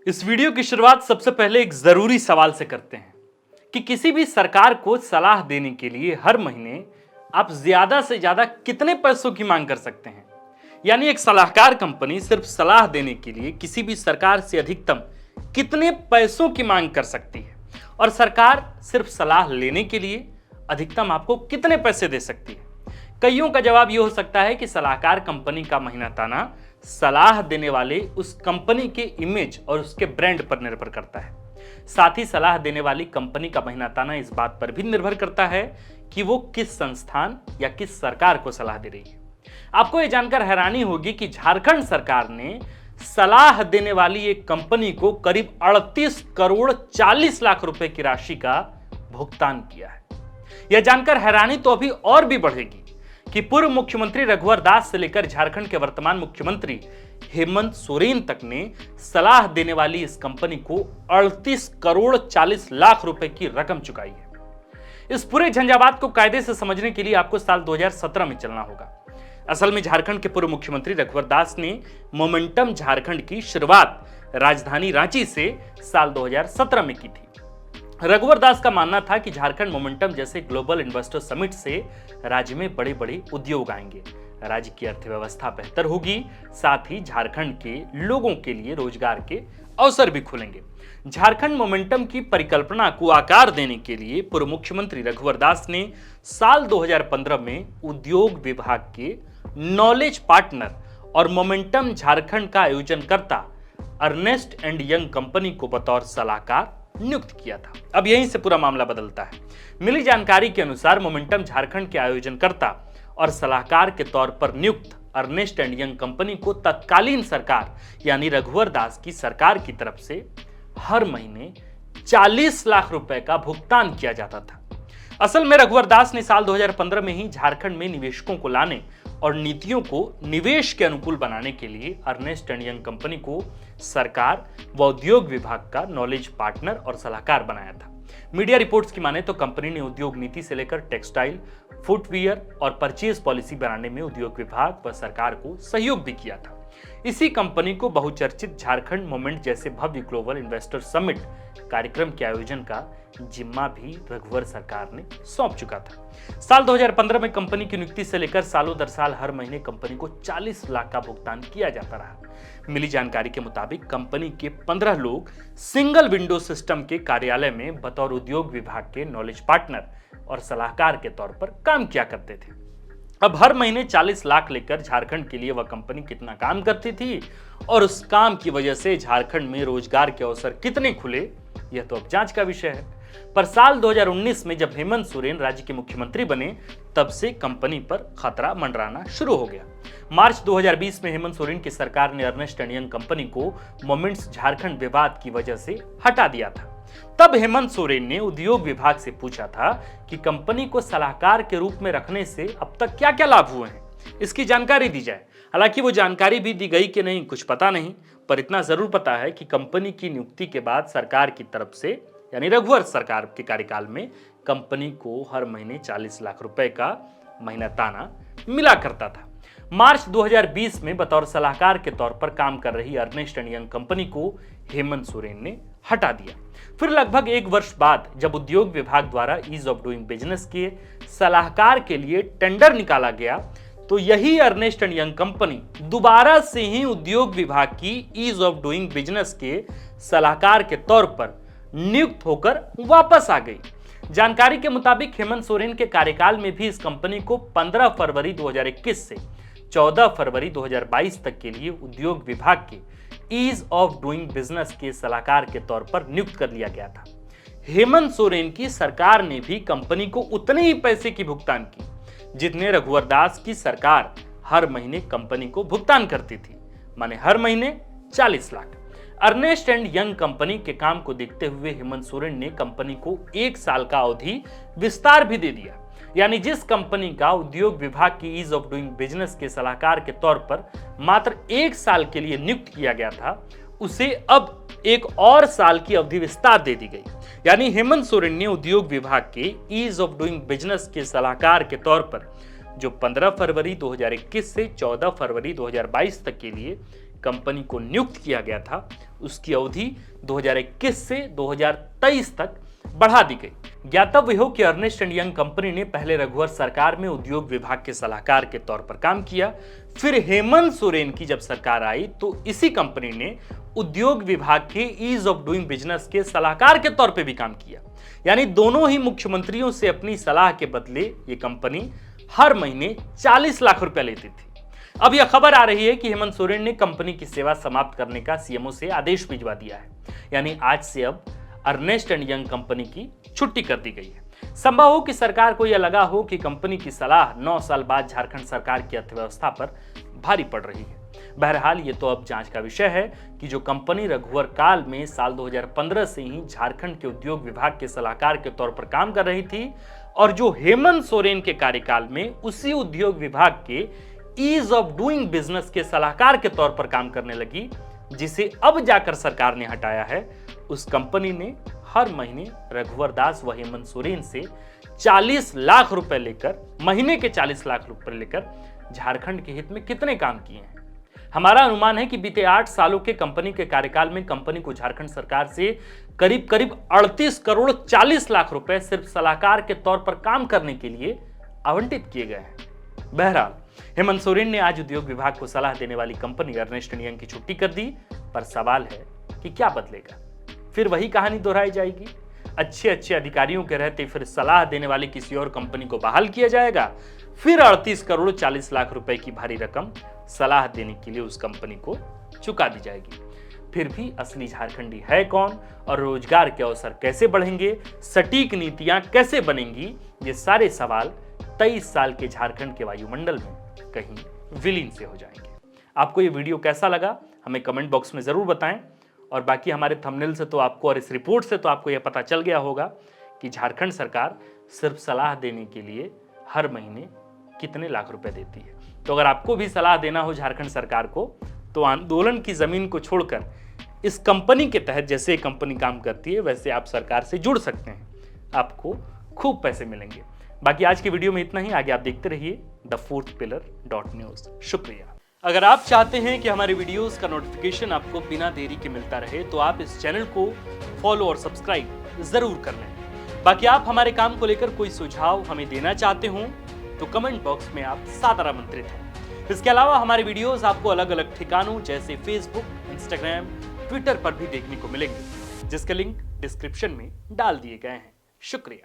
इस वीडियो की शुरुआत सबसे पहले एक जरूरी सवाल से करते हैं कि किसी भी सरकार को सलाह देने के लिए हर महीने आप ज्यादा से ज्यादा कितने पैसों की मांग कर सकते हैं। यानी एक सलाहकार कंपनी सिर्फ सलाह देने के लिए किसी भी सरकार से अधिकतम कितने पैसों की मांग कर सकती है और सरकार सिर्फ सलाह लेने के लिए अधिकतम आपको कितने पैसे दे सकती है। कईयों का जवाब यह हो सकता है कि सलाहकार कंपनी का महीना ताना सलाह देने वाले उस कंपनी के इमेज और उसके ब्रांड पर निर्भर करता है। साथ ही सलाह देने वाली कंपनी का महीना ताना इस बात पर भी निर्भर करता है कि वो किस संस्थान या किस सरकार को सलाह दे रही है। आपको यह जानकर हैरानी होगी कि झारखंड सरकार ने सलाह देने वाली एक कंपनी को करीब 38 करोड़ 40 लाख रुपए की राशि का भुगतान किया है। यह जानकर हैरानी तो अभी और भी बढ़ेगी कि पूर्व मुख्यमंत्री रघुवर दास से लेकर झारखंड के वर्तमान मुख्यमंत्री हेमंत सोरेन तक ने सलाह देने वाली इस कंपनी को 38 करोड़ 40 लाख रुपए की रकम चुकाई है। इस पूरे झंझावात को कायदे से समझने के लिए आपको साल 2017 में चलना होगा। असल में झारखंड के पूर्व मुख्यमंत्री रघुवर दास ने मोमेंटम झारखंड की शुरुआत राजधानी रांची से साल 2017 में की थी। रघुवर दास का मानना था कि झारखंड मोमेंटम जैसे ग्लोबल इन्वेस्टर समिट से राज्य में बड़े बड़े उद्योग आएंगे, राज्य की अर्थव्यवस्था बेहतर होगी, साथ ही झारखंड के लोगों के लिए रोजगार के अवसर भी खुलेंगे। झारखंड मोमेंटम की परिकल्पना को आकार देने के लिए पूर्व मुख्यमंत्री रघुवर दास ने साल 2015 में उद्योग विभाग के नॉलेज पार्टनर और मोमेंटम झारखंड का आयोजनकर्ता अर्नेस्ट एंड यंग कंपनी को बतौर सलाहकार नियुक्त किया था। अब यहीं से पूरा मामला बदलता है। मिली जानकारी के अनुसार मोमेंटम झारखंड के आयोजनकर्ता और सलाहकार के तौर पर नियुक्त अर्नेस्ट एंड यंग कंपनी को तत्कालीन सरकार यानी रघुवर दास की सरकार की तरफ से हर महीने 40 लाख रुपए का भुगतान किया जाता था। असल में रघुवर दास ने साल 2015 में ही झारखंड में निवेशकों को लाने और नीतियों को निवेश के अनुकूल बनाने के लिए अर्नेस्ट एंड यंग कंपनी को सरकार व उद्योग विभाग का नॉलेज पार्टनर और सलाहकार बनाया था। मीडिया रिपोर्ट्स की माने तो कंपनी ने उद्योग नीति से लेकर टेक्सटाइल, फुटवियर और परचेज पॉलिसी बनाने में उद्योग विभाग व सरकार को सहयोग भी किया था। इसी कंपनी को बहुचर्चित झारखंड मोमेंट जैसे भव्य ग्लोबल इन्वेस्टर समिट कार्यक्रम के आयोजन का जिम्मा भी रघुवर सरकार ने सौंप चुका था। साल 2015 में कंपनी की नियुक्ति से लेकर सालों दर साल हर महीने कंपनी को 40 लाख का भुगतान किया जाता रहा। मिली जानकारी के मुताबिक कंपनी के 15 लोग सिंगल विंडो सिस्टम के कार्यालय में बतौर उद्योग विभाग के नॉलेज पार्टनर और सलाहकार के तौर पर काम किया करते थे। अब हर महीने 40 लाख लेकर झारखंड के लिए वह कंपनी कितना काम करती थी और उस काम की वजह से झारखंड में रोजगार के अवसर कितने खुले, यह तो अब जांच का विषय है। पर साल 2019 में जब हेमंत सोरेन राज्य के मुख्यमंत्री बने तब से कंपनी पर खतरा मंडराना शुरू हो गया। मार्च 2020 में हेमंत सोरेन की सरकार ने अर्नेस्ट एंड यंग कंपनी को मोमेंट्स झारखंड विवाद की वजह से हटा दिया था। तब हेमंत सोरेन ने उद्योग विभाग से पूछा था कि कंपनी को सलाहकार के रूप में रखने से अब तक क्या क्या लाभ हुए हैं, इसकी जानकारी दी जाए। हालांकि वो जानकारी भी दी गई कि नहीं कुछ पता नहीं, पर इतना जरूर पता है कि कंपनी की नियुक्ति के बाद सरकार की तरफ से यानी रघुवर सरकार के कार्यकाल में कंपनी को हर महीने 40 लाख रुपए का महीना ताना मिला करता था। मार्च 2020 में बतौर सलाहकार के तौर पर काम कर रही अर्नेस्ट एंड यंग कंपनी को हेमंत सोरेन ने हटा दिया। फिर लगभग एक वर्ष बाद जब उद्योग विभाग द्वारा ईज ऑफ डूइंग बिजनेस के सलाहकार के लिए टेंडर निकाला गया तो यही अर्नेस्ट एंड यंग कंपनी दोबारा से ही उद्योग विभाग की ईज ऑफ डूइंग बिजनेस के सलाहकार के तौर पर नियुक्त होकर वापस आ गई। जानकारी के मुताबिक हेमंत सोरेन के कार्यकाल में भी इस कंपनी को 15 फरवरी 2021 से 14 फरवरी 2022 तक के लिए उद्योग विभाग के ईज ऑफ डूइंग बिजनेस के सलाहकार के तौर पर नियुक्त कर लिया गया था। हेमंत सोरेन की सरकार ने भी कंपनी को उतने ही पैसे की भुगतान की जितने रघुवर दास की सरकार हर महीने कंपनी को भुगतान करती थी, माने हर महीने 40 lakh. Ernest and Young company के काम को देखते हुए हेमंत सोरेन ने कंपनी को 1 साल का अवधि विस्तार भी दे दिया। यानी जिस कंपनी का उद्योग विभाग की ईज ऑफ डूइंग बिजनेस के सलाहकार के तौर पर मात्र 1 साल के लिए नियुक्त किया गया था, उसे अब 1 और साल की अवधि विस्तार दे दी गई। यानी हेमंत सोरेन ने उद्योग विभाग के ईज ऑफ डूइंग बिजनेस के सलाहकार के तौर पर जो 15 फरवरी 2021 से 14 फरवरी 2022 तक के लिए कंपनी को नियुक्त किया गया था उसकी अवधि 2021 से 2023 तक बढ़ा दी गई। ज्ञातव्य हो कि अर्नेस्ट एंड यंग कंपनी ने पहले रघुवर सरकार में उद्योग विभाग के सलाहकार के तौर पर काम किया। फिर हेमंत सोरेन की जब सरकार आई तो इसी कंपनी ने उद्योग विभाग के ईज ऑफ डूइंग बिजनेस के सलाहकार के तौर पर भी काम किया। यानी दोनों ही मुख्यमंत्रियों से अपनी सलाह के बदले ये कंपनी हर महीने 40 लाख रुपए लेती थी। अब यह खबर आ रही है कि हेमंत सोरेन ने कंपनी की सेवा समाप्त करने का सीएमओ से आदेश भिजवा दिया है। यानी आज से अब अर्नेस्ट एंड यंग कंपनी की छुट्टी कर दी गई है। संभव हो कि सरकार को यह लगा हो कि कंपनी की सलाह 9 साल बाद झारखंड सरकार की अर्थव्यवस्था पर भारी पड़ रही है। बहरहाल ये तो अब जांच का विषय है कि जो कंपनी रघुवर काल में साल 2015 से ही झारखंड के उद्योग विभाग के सलाहकार के तौर पर काम कर रही थी और जो हेमंत सोरेन के कार्यकाल में उसी उद्योग विभाग के ईज ऑफ डूइंग बिजनेस के सलाहकार के तौर पर काम करने लगी, जिसे अब जाकर सरकार ने हटाया है, उस कंपनी ने हर महीने रघुवर दास व हेमंत सोरेन से 40 लाख रुपए लेकर, महीने के 40 लाख रुपए लेकर झारखंड के हित में कितने काम किए हैं। हमारा अनुमान है कि बीते 8 सालों के कंपनी के कार्यकाल में कंपनी को झारखंड सरकार से करीब 38 करोड़ 40 लाख रुपए सिर्फ सलाहकार के तौर पर काम करने के लिए आवंटित किए गए हैं। बहरहाल हेमंत सोरेन ने आज उद्योग विभाग को सलाह देने वाली कंपनी अर्नेस्ट एंड यंग की छुट्टी कर दी, पर सवाल है कि क्या बदलेगा? फिर वही कहानी दोहराई जाएगी? अच्छे अधिकारियों के रहते फिर सलाह देने वाली किसी और कंपनी को बहाल किया जाएगा, फिर 38 करोड़ 40 लाख रुपए की भारी रकम सलाह देने के लिए उस कंपनी को चुका दी जाएगी। फिर भी असली झारखंडी है कौन और रोजगार के अवसर कैसे बढ़ेंगे, सटीक नीतियां कैसे बनेंगी, ये सारे सवाल 23 साल के झारखंड के वायुमंडल में कहीं विलीन से हो जाएंगे। आपको ये वीडियो कैसा लगा हमें कमेंट बॉक्स में जरूर बताएं। और बाकी हमारे थंबनेल से तो आपको और इस रिपोर्ट से तो आपको यह पता चल गया होगा कि झारखंड सरकार सिर्फ सलाह देने के लिए हर महीने कितने लाख रुपए देती है। तो अगर आपको भी सलाह देना हो झारखंड सरकार को तो आंदोलन की जमीन को छोड़कर इस कंपनी के तहत जैसे कंपनी काम करती है वैसे आप सरकार से जुड़ सकते हैं, आपको खूब पैसे मिलेंगे। बाकी आज की वीडियो में इतना ही। आगे आप देखते रहिए thefourthpillar.news। शुक्रिया। अगर आप चाहते हैं कि हमारे वीडियोस का नोटिफिकेशन आपको बिना देरी के मिलता रहे तो आप इस चैनल को फॉलो और सब्सक्राइब जरूर कर लें। बाकी आप हमारे काम को लेकर कोई सुझाव हमें देना चाहते हो तो कमेंट बॉक्स में आप सादर आमंत्रित हैं। इसके अलावा हमारे वीडियोस आपको अलग अलग ठिकानों जैसे फेसबुक, इंस्टाग्राम, ट्विटर पर भी देखने को मिलेंगे, जिसके लिंक डिस्क्रिप्शन में डाल दिए गए हैं। शुक्रिया।